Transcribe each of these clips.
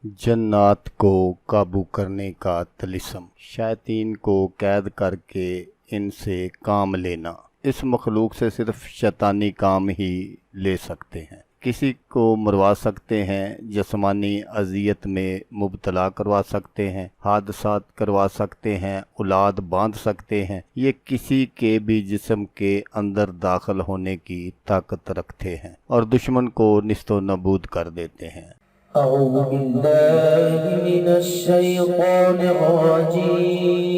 जन्नात को काबू करने का तिलिस्म, शैतान को कैद करके इनसे काम लेना। इस मखलूक से सिर्फ शैतानी काम ही ले सकते हैं। किसी को मरवा सकते हैं, जिस्मानी अजियत में मुब्तला करवा सकते हैं, हादसात करवा सकते हैं, औलाद बांध सकते हैं। ये किसी के भी जिस्म के अंदर दाखिल होने की ताकत रखते हैं और दुश्मन को निस्तो नबूद कर देते हैं। أعوذ بالله من الشيطان الرجيم.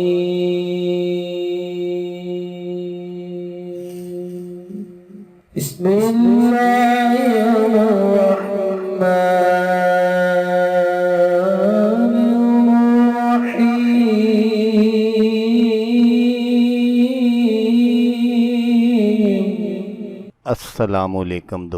بسم الله الرحمن الرحيم. अस्सलामुअलैकुम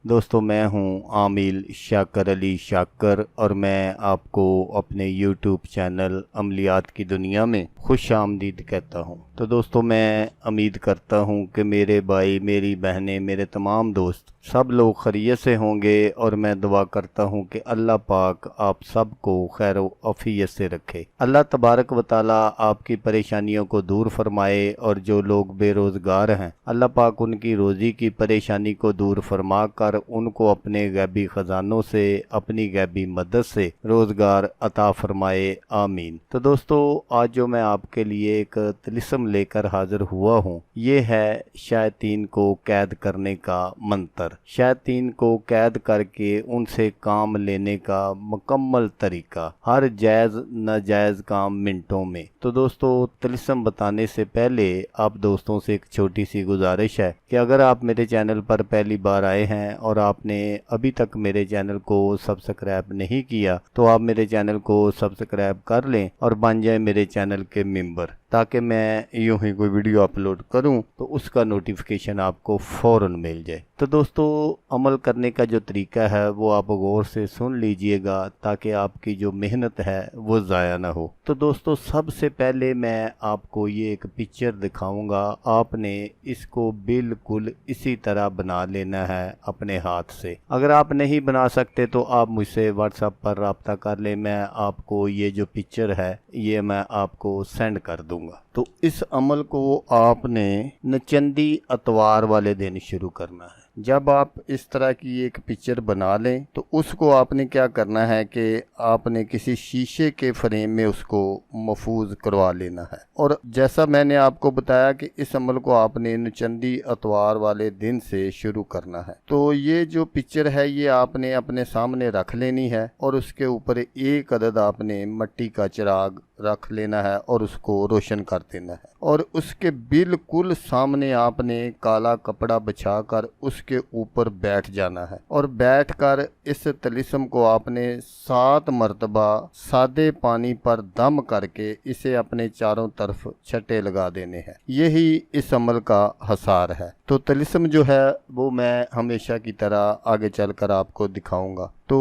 दोस्तों मैं हूं आमिल शाकर अली शाकर और मैं आपको अपने YouTube चैनल अमलियात की दुनिया में खुश आमदीद कहता हूं। तो दोस्तों मैं उम्मीद करता हूं कि मेरे भाई, मेरी बहनें, मेरे तमाम दोस्त सब लोग खैरियत से होंगे और मैं दुआ करता हूं कि अल्लाह पाक आप सबको खैर आफियत से रखे। अल्लाह तबारक व तआला आपकी परेशानियों को दूर फरमाए और जो लोग बेरोज़गार हैं अल्लाह पाक उनकी रोज़ी की परेशानी को दूर फरमा कर उनको अपने गैबी ख़जानों से, अपनी गैबी मदद से रोज़गार अता फरमाए, आमीन। तो दोस्तों आज जो मैं आपके लिए एक तिलिस्म लेकर हाज़िर हुआ हूँ, ये है शैतान को कैद करने का मंत्र। शैतान को कैद करके उनसे काम लेने का मुकम्मल तरीका, हर जायज़ नाजायज़ काम मिनटों में। तो दोस्तों तिलिस्म बताने से पहले आप दोस्तों से एक छोटी सी गुजारिश है कि अगर आप मेरे चैनल पर पहली बार आए हैं और आपने अभी तक मेरे चैनल को सब्सक्राइब नहीं किया तो आप मेरे चैनल को सब्सक्राइब कर लें और बन जाए मेरे चैनल के मेंबर, ताकि मैं यूं ही कोई वीडियो अपलोड करूं तो उसका नोटिफिकेशन आपको फ़ौरन मिल जाए। तो दोस्तों अमल करने का जो तरीका है वो आप गौर से सुन लीजिएगा ताकि आपकी जो मेहनत है वो ज़ाया ना हो। तो दोस्तों सबसे पहले मैं आपको ये एक पिक्चर दिखाऊंगा, आपने इसको बिल्कुल इसी तरह बना लेना है अपने हाथ से। अगर आप नहीं बना सकते तो आप मुझसे व्हाट्सएप पर रब्ता कर लें, मैं आपको ये जो पिक्चर है ये मैं आपको सेंड कर दूंगा। तो इस अमल को आपने नचंदी अतवार वाले दिन शुरू करना है। जब आप इस तरह की एक पिक्चर बना लें तो उसको आपने क्या करना है कि आपने किसी शीशे के फ्रेम में उसको महफूज करवा लेना है। और जैसा मैंने आपको बताया कि इस अमल को आपने नचंदी अतवार वाले दिन से शुरू करना है। तो ये जो पिक्चर है ये आपने अपने सामने रख लेनी है और उसके ऊपर एक अदद आपने मिट्टी का चिराग रख लेना है और उसको रोशन कर देना है। और उसके बिल्कुल सामने आपने काला कपड़ा बिछाकर उसके ऊपर बैठ जाना है और बैठकर इस तिलिस्म को आपने 7 मरतबा सादे पानी पर दम करके इसे अपने चारों तरफ छटे लगा देने हैं। यही इस अमल का हसार है। तो तिलिस्म जो है वो मैं हमेशा की तरह आगे चलकर आपको दिखाऊंगा। तो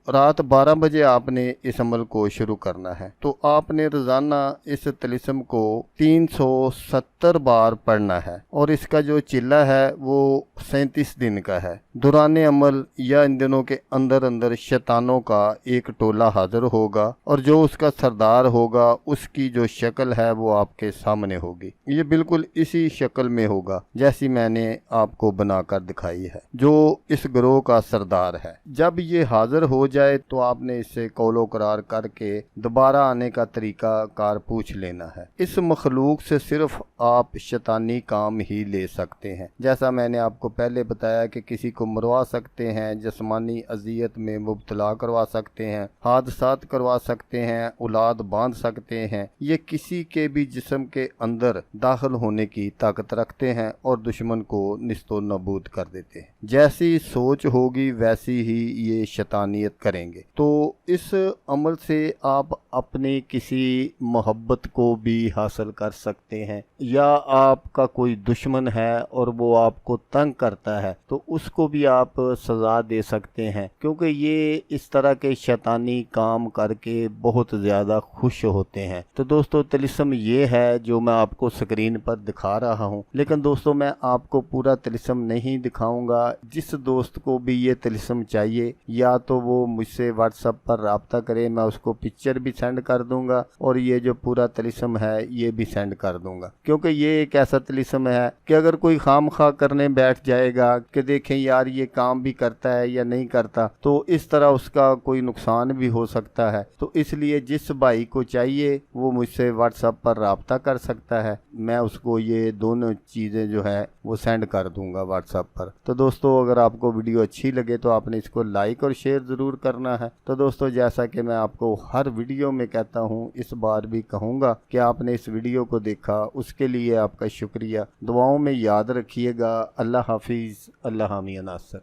रात 12 बजे आपने इस अमल को शुरू करना है। तो आपने रोज़ाना इस तिलिस्म को 370 बार पढ़ना है और इसका जो चिल्ला है वो 37 दिन का है। दौरान अमल या इन दिनों के अंदर अंदर शैतानों का एक टोला हाजिर होगा और जो उसका सरदार होगा उसकी जो शक्ल है वो आपके सामने होगी। ये बिल्कुल इसी शक्ल में होगा जैसी मैंने आपको बनाकर दिखाई है, जो इस गिरोह का सरदार है। जब ये हाजिर हो जाए तो आपने इससे कौलो करार करके दोबारा आने का तरीका कार पूछ लेना है। इस मखलूक से सिर्फ आप शैतानी काम ही ले सकते हैं। जैसा मैंने आपको पहले बताया कि किसी को मरवा सकते हैं, जिस्मानी अजियत में मुब्तला करवा सकते हैं, हादसात करवा सकते हैं, औलाद बांध सकते हैं। ये किसी के भी जिस्म के अंदर दाखिल होने की ताकत रखते हैं और दुश्मन को निस्तो नबूद कर देते हैं। जैसी सोच होगी वैसी ही ये शैतानियत करेंगे। तो इस अमल से आप अपने किसी मोहब्बत को भी हासिल कर सकते हैं, या आपका कोई दुश्मन है और वो आपको तंग करता है तो उसको भी आप सज़ा दे सकते हैं, क्योंकि ये इस तरह के शैतानी काम करके बहुत ज़्यादा खुश होते हैं। तो दोस्तों तिलिस्म ये है जो मैं आपको स्क्रीन पर दिखा रहा हूँ, लेकिन दोस्तों मैं आपको पूरा तिलिस्म नहीं दिखाऊंगा। जिस दोस्त को भी ये तिलिस्म चाहिए या یا تو وہ مجھ سے واٹس ایپ پر رابطہ کرے، میں اس کو پکچر بھی سینڈ کر دوں گا اور یہ جو پورا طلسم ہے یہ بھی سینڈ کر دوں گا، کیونکہ یہ ایک ایسا طلسم ہے کہ اگر کوئی خام خواہ کرنے بیٹھ جائے گا کہ دیکھیں یار یہ کام بھی کرتا ہے یا نہیں کرتا، تو اس طرح اس کا کوئی نقصان بھی ہو سکتا ہے۔ تو اس لیے جس بھائی کو چاہیے وہ مجھ سے واٹس ایپ پر رابطہ کر سکتا ہے، میں اس کو یہ دونوں چیزیں جو ہے وہ سینڈ کر دوں گا واٹس ایپ پر۔ تو دوستو اگر آپ کو ویڈیو اچھی لگے تو آپ نے اس کو لائک اور شیئر ضرور کرنا ہے۔ تو دوستو جیسا کہ میں آپ کو ہر ویڈیو میں کہتا ہوں، اس بار بھی کہوں گا کہ آپ نے اس ویڈیو کو دیکھا، اس کے لیے آپ کا شکریہ۔ دعاؤں میں یاد رکھیے گا۔ اللہ حافظ، اللہ حامی ناصر۔